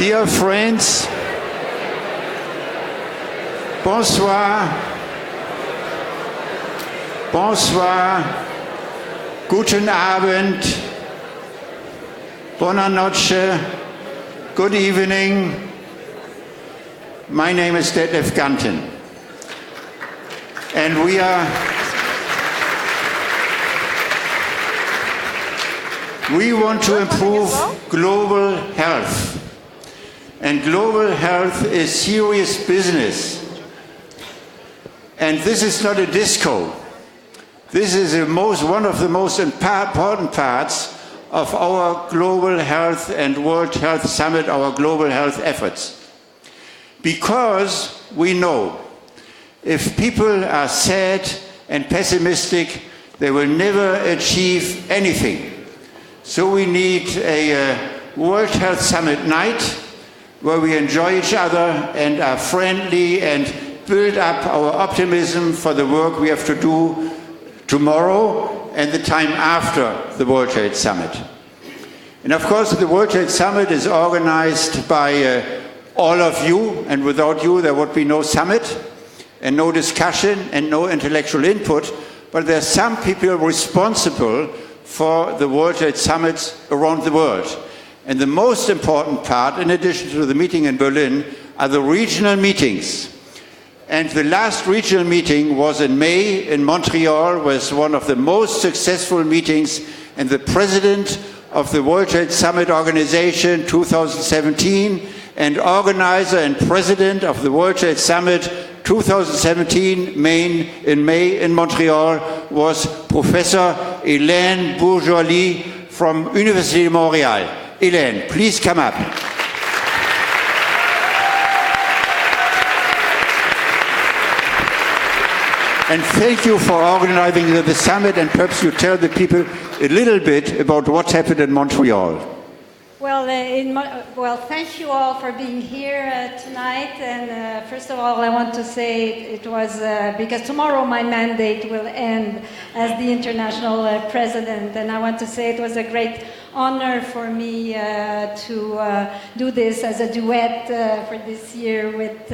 Dear friends, bonsoir, bonsoir, guten Abend, buona noche, good evening. My name is doctHERs, and we want to improve global health. And global health is serious business. And this is not a disco. This is one of the most important parts of our Global Health and World Health Summit, our global health efforts. Because we know if people are sad and pessimistic, they will never achieve anything. So we need a World Health Summit night where we enjoy each other and are friendly and build up our optimism for the work we have to do tomorrow and the time after the World Health Summit. And of course, the World Health Summit is organized by all of you, and without you there would be no summit and no discussion and no intellectual input, but there are some people responsible for the World Health Summits around the world. And the most important part, in addition to the meeting in Berlin, are the regional meetings. And the last regional meeting was in May in Montreal, was one of the most successful meetings, and the president of the World Health Summit Organization 2017 and organizer and president of the World Health Summit 2017 in May in Montreal was Professor Hélène Bourgeois from University of Montreal. Hélène, please come up. And thank you for organizing the summit, and perhaps you tell the people a little bit about what happened in Montreal. Well, thank you all for being here tonight. And first of all, I want to say it was because tomorrow my mandate will end as the international president. And I want to say it was a great honor for me to do this as a duet for this year with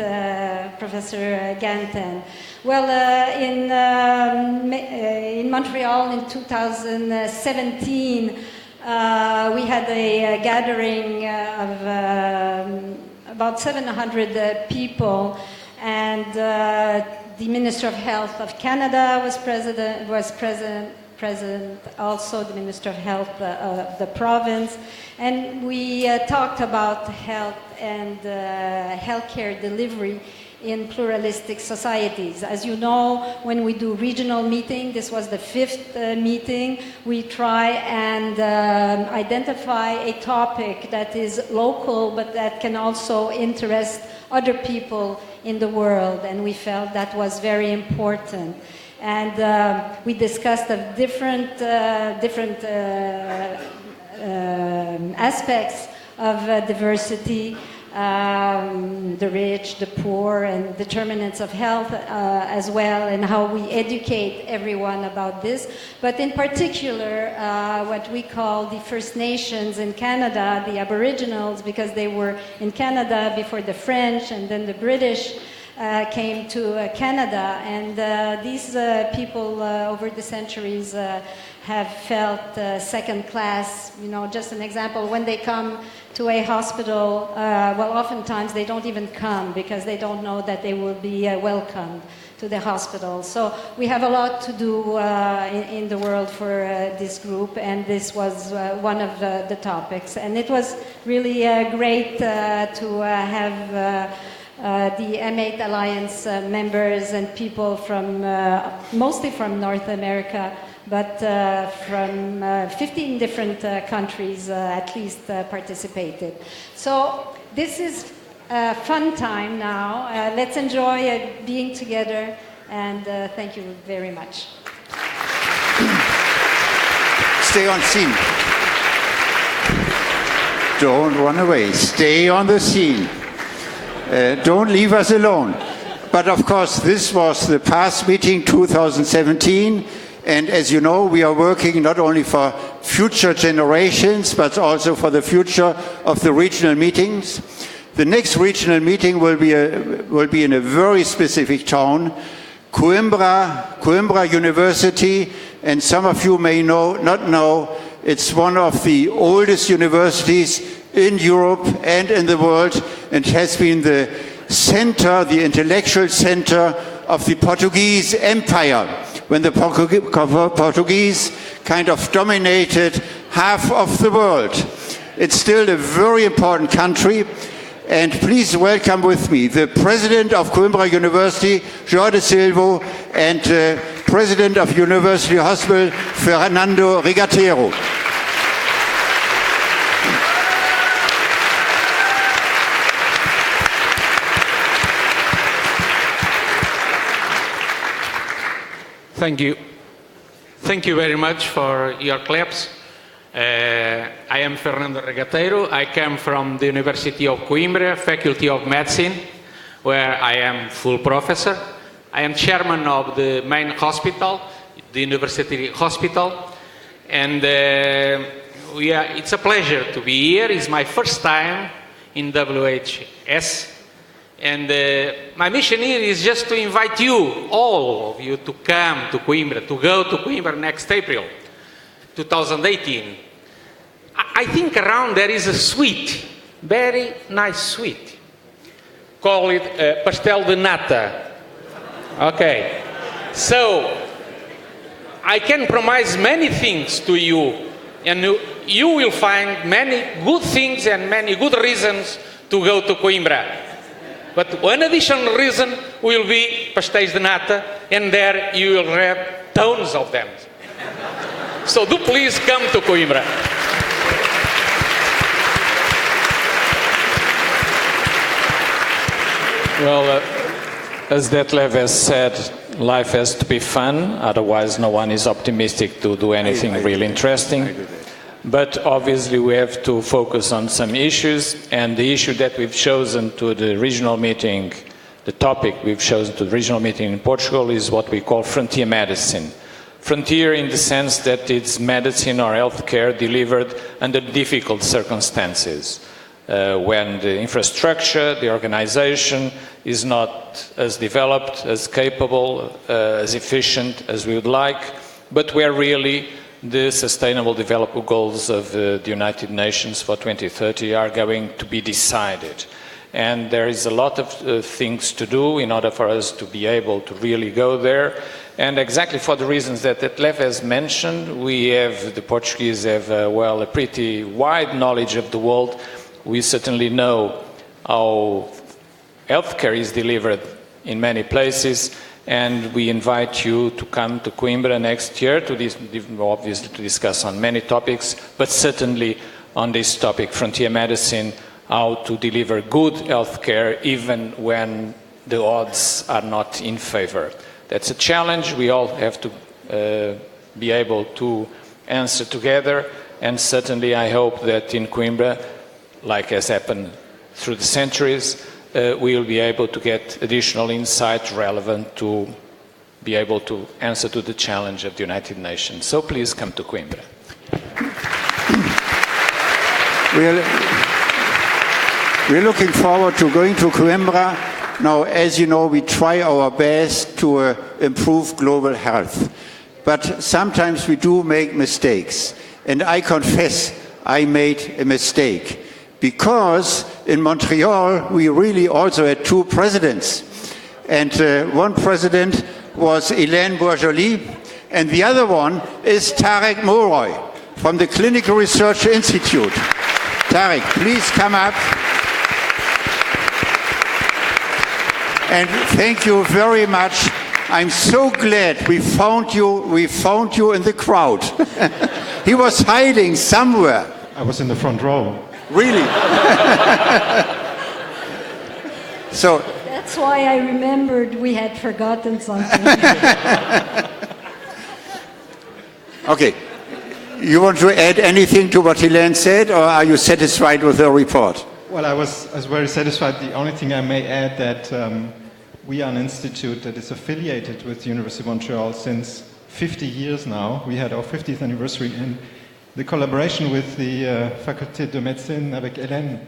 Professor Ganten. Well, in Montreal in 2017, we had a gathering of about 700 people, and the Minister of Health of Canada was present, also the Minister of Health of the province, and we talked about health and healthcare delivery in pluralistic societies. As you know, when we do regional meeting, this was the 5th meeting, we try and identify a topic that is local but that can also interest other people in the world, and we felt that was very important. And we discussed the different aspects of diversity, the rich, the poor, and determinants of health as well, and how we educate everyone about this. But in particular, what we call the First Nations in Canada, the Aboriginals, because they were in Canada before the French and then the British came to Canada, and these people over the centuries have felt second class. You know, just an example, when they come to a hospital, well, oftentimes they don't even come because they don't know that they will be welcomed to the hospital. So we have a lot to do in the world for this group, and this was one of the topics. And it was really great to have the M8 Alliance members and people from, mostly from North America, but from 15 different countries at least participated. So this is a fun time now. Let's enjoy being together, and thank you very much. Stay on scene. Don't run away. Stay on the scene. Don't leave us alone. But of course, this was the past meeting 2017. And as you know, we are working not only for future generations, but also for the future of the regional meetings. The next regional meeting will be in a very specific town, Coimbra University, and some of you may not know, it's one of the oldest universities in Europe and in the world, and has been the center, the intellectual center of the Portuguese Empire, when the Portuguese kind of dominated half of the world. It's still a very important country. And please welcome with me the President of Coimbra University, Jorge Silva, and President of University Hospital, Fernando Rigatero. Thank you. Thank you very much for your claps. I am Fernando Rigatero. I come from the University of Coimbra, Faculty of Medicine, where I am full professor. I am chairman of the main hospital, the University Hospital, and it's a pleasure to be here. It's my first time in WHS, and my mission here is just to invite you, all of you, to come to Coimbra, to go to Coimbra next April 2018. I think around there is a sweet, very nice sweet. Call it pastel de nata. Okay. So, I can promise many things to you, and you will find many good things and many good reasons to go to Coimbra. But one additional reason will be pastéis de nata, and there you will have tons of them. So do please come to Coimbra. Well, as Detlef has said, life has to be fun, otherwise no one is optimistic to do anything really interesting. But obviously we have to focus on some issues, and the issue that we've chosen to the regional meeting, the topic we've chosen to the regional meeting in Portugal is what we call frontier medicine. Frontier in the sense that it's medicine or healthcare delivered under difficult circumstances. When the infrastructure, the organization is not as developed, as capable, as efficient as we would like, but where really the Sustainable Development Goals of the United Nations for 2030 are going to be decided. And there is a lot of things to do in order for us to be able to really go there. And exactly for the reasons that Detlef has mentioned, the Portuguese have, a pretty wide knowledge of the world. We certainly know how healthcare is delivered in many places, and we invite you to come to Coimbra next year obviously to discuss on many topics, but certainly on this topic, frontier medicine, how to deliver good healthcare even when the odds are not in favor. That's a challenge we all have to be able to answer together, and certainly I hope that in Coimbra, like has happened through the centuries, we will be able to get additional insight relevant to be able to answer to the challenge of the United Nations. So please come to Coimbra. We're looking forward to going to Coimbra. Now, as you know, we try our best to improve global health. But sometimes we do make mistakes. And I confess I made a mistake. Because in Montreal, we really also had two presidents. And one president was Hélène Bourgeois, and the other one is Tarek Mouroy from the Clinical Research Institute. Tarek, please come up. And thank you very much. I'm so glad we found you in the crowd. He was hiding somewhere. I was in the front row. Really? So that's why I remembered we had forgotten something. okay. You want to add anything to what Hélène said, or are you satisfied with her report? Well, I was very satisfied. The only thing I may add that we are an institute that is affiliated with the University of Montreal since 50 years now. We had our 50th anniversary in the collaboration with the Faculté de Médecine avec Hélène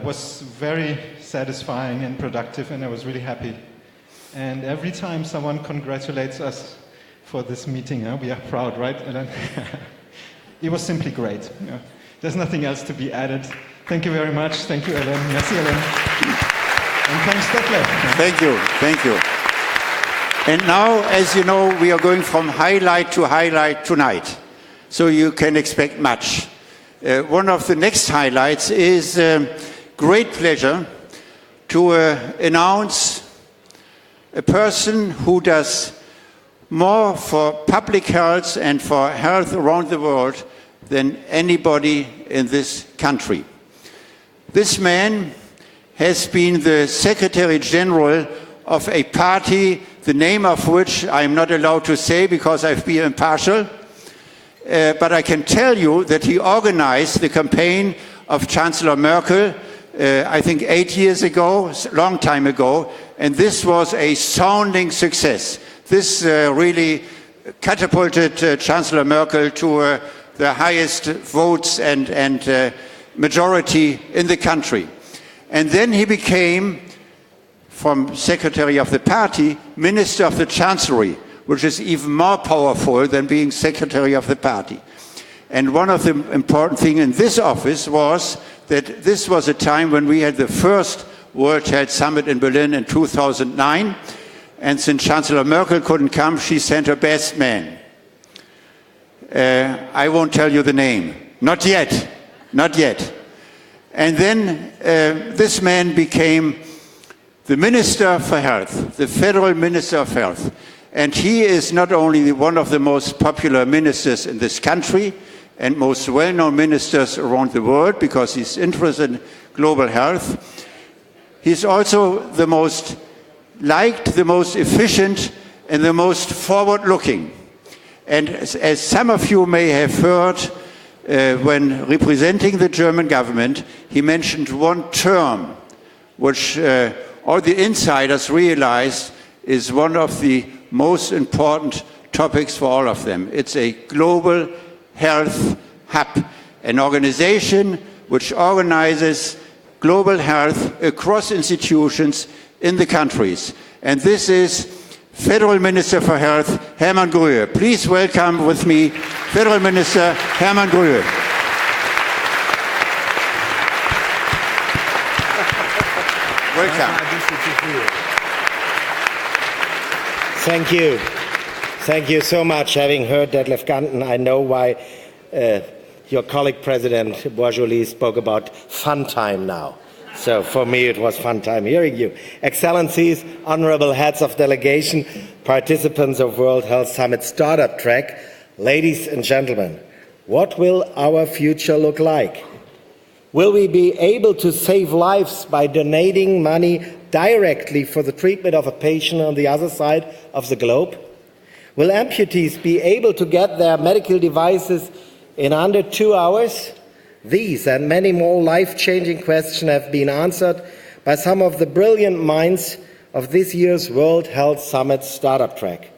was very satisfying and productive, and I was really happy. And every time someone congratulates us for this meeting, we are proud, right, Hélène? It was simply great. There's nothing else to be added. Thank you very much. Thank you, Hélène. Merci, Hélène. And thanks, Detlef. Thank you. And now, as you know, we are going from highlight to highlight tonight. So you can expect much. One of the next highlights is great pleasure to announce a person who does more for public health and for health around the world than anybody in this country. This man has been the Secretary General of a party, the name of which I'm not allowed to say because I've been impartial, but I can tell you that he organized the campaign of Chancellor Merkel, I think 8 years ago, a long time ago, and this was a sounding success. This really catapulted Chancellor Merkel to the highest votes and majority in the country. And then he became, from Secretary of the Party, Minister of the Chancellery, which is even more powerful than being Secretary of the Party. And one of the important things in this office was that this was a time when we had the first World Health Summit in Berlin in 2009. And since Chancellor Merkel couldn't come, she sent her best man. I won't tell you the name. Not yet. And then this man became the Minister for Health, the Federal Minister of Health. And he is not only one of the most popular ministers in this country and most well-known ministers around the world because he's interested in global health, he's also the most liked, the most efficient, and the most forward-looking. And as some of you may have heard, when representing the German government, he mentioned one term which all the insiders realized is one of the most important topics for all of them. It's a global health hub, an organization which organizes global health across institutions in the countries. And this is Federal Minister for Health, Hermann Gröhe. Please welcome with me Federal Minister Hermann Gröhe. Welcome. Thank you. Thank you so much. Having heard Detlef Ganten, I know why your colleague President Boisjoli spoke about fun time now. So for me it was fun time hearing you. Excellencies, honorable heads of delegation, participants of World Health Summit Startup Track, ladies and gentlemen, what will our future look like? Will we be able to save lives by donating money directly for the treatment of a patient on the other side of the globe? Will amputees be able to get their medical devices in under 2 hours? These and many more life-changing questions have been answered by some of the brilliant minds of this year's World Health Summit Startup Track.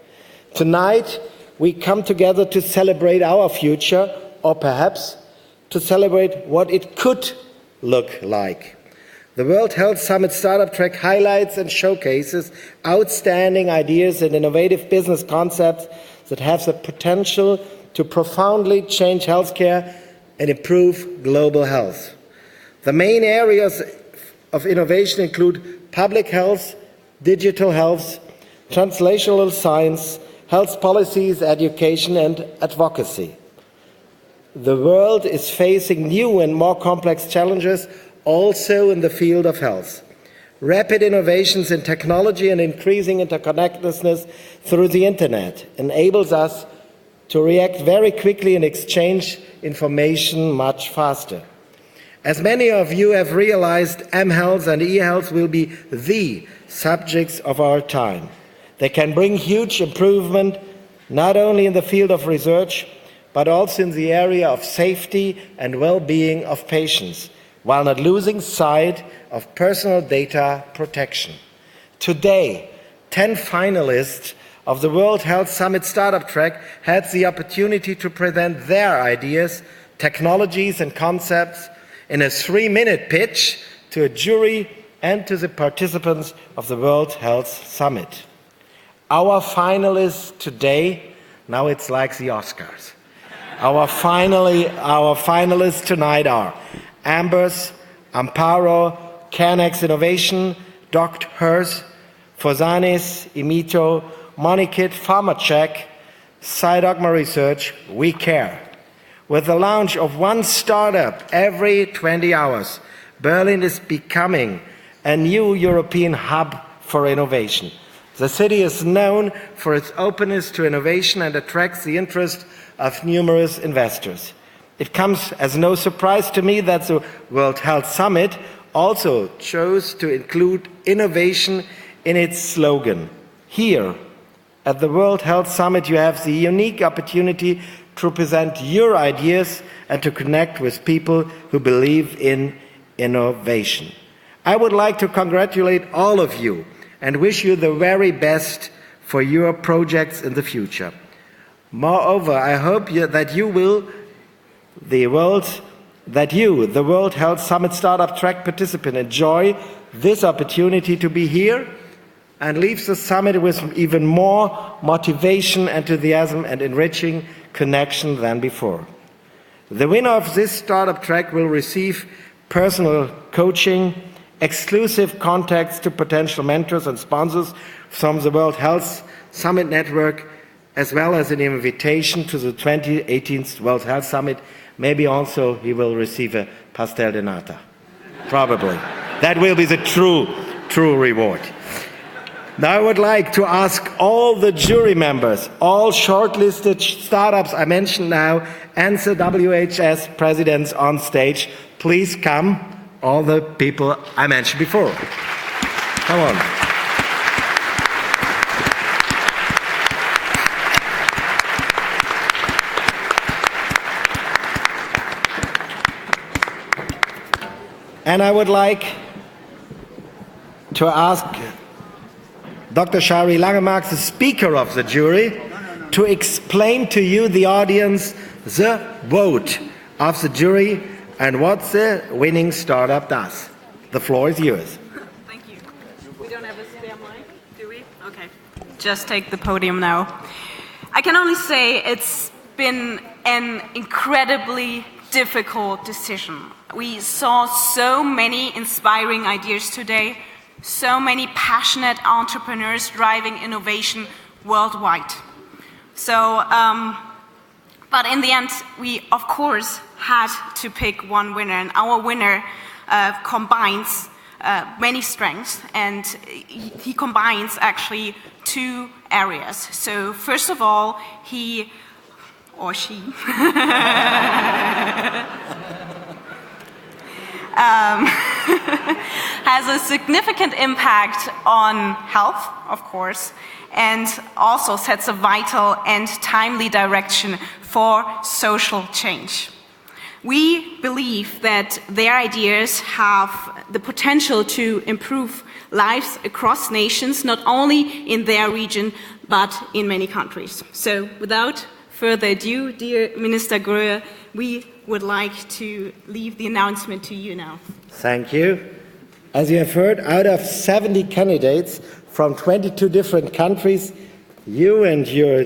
Tonight, we come together to celebrate our future, or perhaps to celebrate what it could look like. The World Health Summit Startup Track highlights and showcases outstanding ideas and innovative business concepts that have the potential to profoundly change healthcare and improve global health. The main areas of innovation include public health, digital health, translational science, health policies, education, and advocacy. The world is facing new and more complex challenges also in the field of health. Rapid innovations in technology and increasing interconnectedness through the internet enables us to react very quickly and exchange information much faster. As many of you have realized, mHealth and eHealth will be the subjects of our time. They can bring huge improvement not only in the field of research, but also in the area of safety and well-being of patients, while not losing sight of personal data protection. Today, 10 finalists of the World Health Summit Startup Track had the opportunity to present their ideas, technologies and concepts in a 3-minute pitch to a jury and to the participants of the World Health Summit. Our finalists today, now it's like the Oscars. Our finalists tonight are Ambers, Amparo, Carenex Innovation, doctHERs, Fosanis, Imito, Monikit, Pharmacheck, Scydogma Research, We Care. With the launch of one startup every 20 hours, Berlin is becoming a new European hub for innovation. The city is known for its openness to innovation and attracts the interest of numerous investors. It comes as no surprise to me that the World Health Summit also chose to include innovation in its slogan. Here, at the World Health Summit, you have the unique opportunity to present your ideas and to connect with people who believe in innovation. I would like to congratulate all of you and wish you the very best for your projects in the future. Moreover, I hope that the World Health Summit Startup Track participant, enjoy this opportunity to be here and leave the summit with even more motivation, enthusiasm and enriching connection than before. The winner of this startup track will receive personal coaching, exclusive contacts to potential mentors and sponsors from the World Health Summit Network, as well as an invitation to the 2018 World Health Summit. Maybe also he will receive a pastel de nata. Probably. That will be the true reward. Now I would like to ask all the jury members, all shortlisted startups I mentioned now, and the WHS presidents on stage, please come, all the people I mentioned before. Come on. And I would like to ask Dr. Shari Langemark, the speaker of the jury, to explain to you, the audience, the vote of the jury and what the winning startup does. The floor is yours. Thank you. We don't have a spare mic, do we? Okay. Just take the podium now. I can only say it's been an incredibly difficult decision. We saw so many inspiring ideas today, so many passionate entrepreneurs driving innovation worldwide. So, but in the end, we of course had to pick one winner, and our winner combines many strengths, and he combines actually two areas. So first of all, he or she has a significant impact on health, of course, and also sets a vital and timely direction for social change. We believe that their ideas have the potential to improve lives across nations, not only in their region, but in many countries. So without further ado, dear Minister Gröhe, we would like to leave the announcement to you now. Thank you. As you have heard, out of 70 candidates from 22 different countries, you and your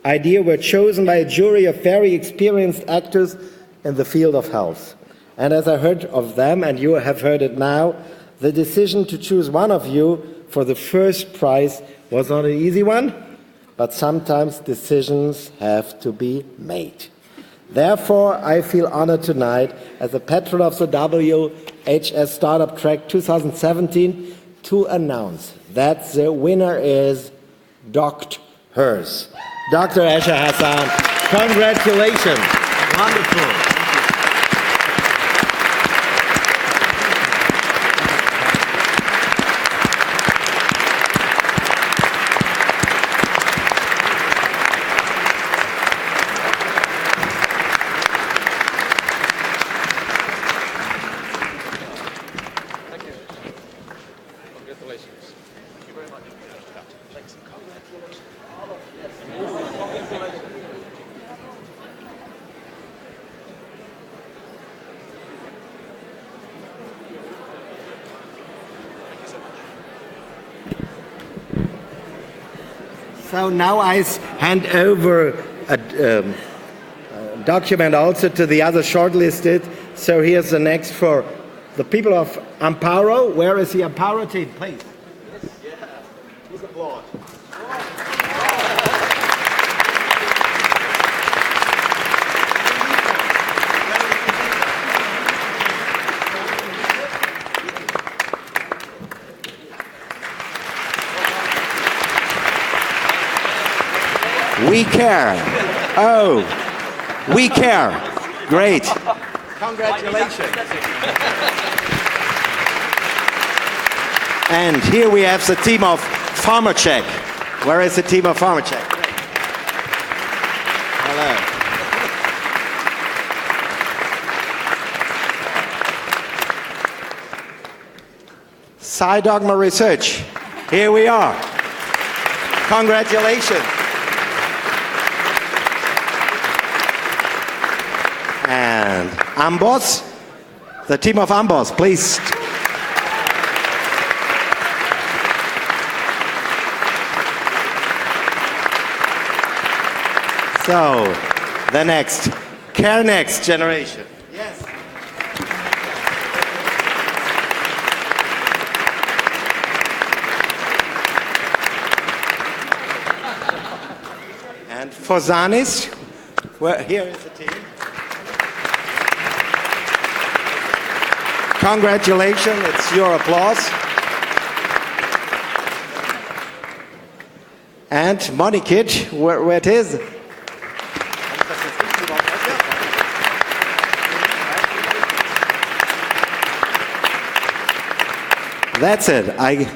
idea were chosen by a jury of very experienced actors in the field of health. And as I heard of them, and you have heard it now, the decision to choose one of you for the first prize was not an easy one, but sometimes decisions have to be made. Therefore, I feel honored tonight, as the patron of the WHS Startup Track 2017, to announce that the winner is doctHERs. Dr. Escher Hassan, congratulations. Wonderful. So now I hand over a document also to the other shortlisted. So here's the next for the people of Amparo. Where is the Amparo team, please? Please applaud. We care. Oh, we care. Great. Congratulations. And here we have the team of PharmaCheck. Where is the team of PharmaCheck? Hello. Dogma Research. Here we are. Congratulations. And Ambos, the team of Ambos, please. So, the next, Care Next generation. Yes. And for Zanis, well, here is the team. Congratulations, it's your applause. And Money Kid, where it is? That's it. I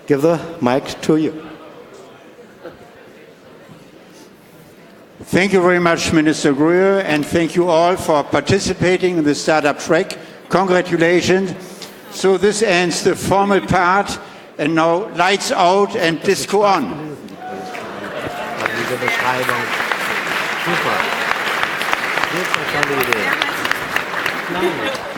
give the mic to you. Thank you very much, Minister Gröhe, and thank you all for participating in the startup track. Congratulations. So this ends the formal part, and now lights out and disco on. Diese Beschreibung. Super. Super tolle Idee.